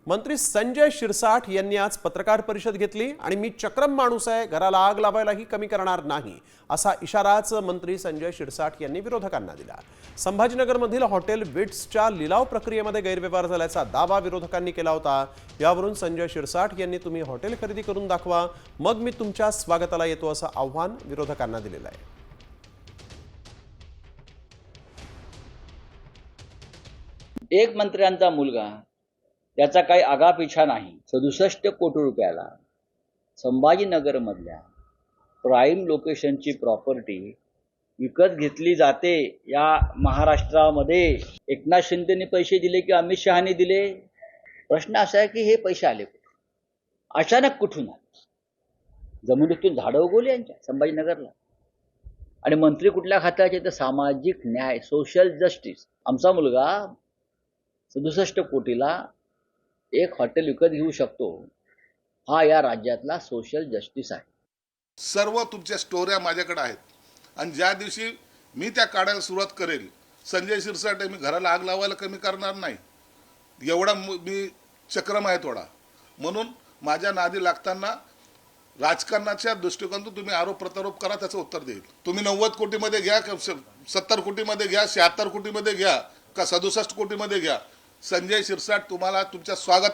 मंत्री संजय शिरसाट यांनी आज पत्रकार परिषद घेतली आणि मी चक्रम माणूस आहे, घराला आग लावायलाही कमी करणार नाही असा इशाराच मंत्री संजय शिरसाट यांनी विरोधकांना दिला। संभाजीनगरमधील हॉटेल विट्सच्या लिलाव प्रक्रियेमध्ये गैरव्यवहार झाल्याचा दावा विरोधकांनी केला होता। यावरून संजय शिरसाट यांनी तुम्ही हॉटेल खरेदी करून दाखवा, मग मी तुमच्या स्वागताला येतो असं आव्हान विरोधकांना दिलेलं आहे। एक मंत्र्यांचा मुलगा त्याचा काही आगापिछा नाही 67 कोटी रुपयाला संभाजीनगर मधल्या प्राईम लोकेशनची प्रॉपर्टी विकत घेतली जाते। या महाराष्ट्रामध्ये एकनाथ शिंदेने पैसे दिले की अमित शहाने दिले? प्रश्न असा आहे की हे पैसे आले कुठून, अचानक कुठून आले? जमिनीतून झाडं उगवली यांच्या संभाजीनगरला। आणि मंत्री कुठल्या खात्याचे? तर सामाजिक न्याय, सोशल जस्टिस। आमचा मुलगा 67 कोटीला एक हॉटेल विकत घेऊ शकतो, हा या राज्यातला सोशल जस्टिस आहे। सर्व तुमच्या स्टोऱ्या माझ्याकडे आहेत आणि ज्या दिवशी मी त्या काढायला सुरुवात करेल, संजय शिरसाट मी घराला आग लावायला कमी करणार नाही, एवढा मी चक्रम आहे थोडा। म्हणून माझ्या नादी लागताना राजकारणाच्या दृष्टिकोनातून तुम्ही आरोप प्रत्यारोप करा, त्याचं उत्तर देईल। तुम्ही 90 कोटीमध्ये घ्या, 70 कोटीमध्ये घ्या, 76 कोटीमध्ये घ्या का 67 कोटीमध्ये घ्या, संजय शिरसाट तुम्हाला तुमच्या स्वागत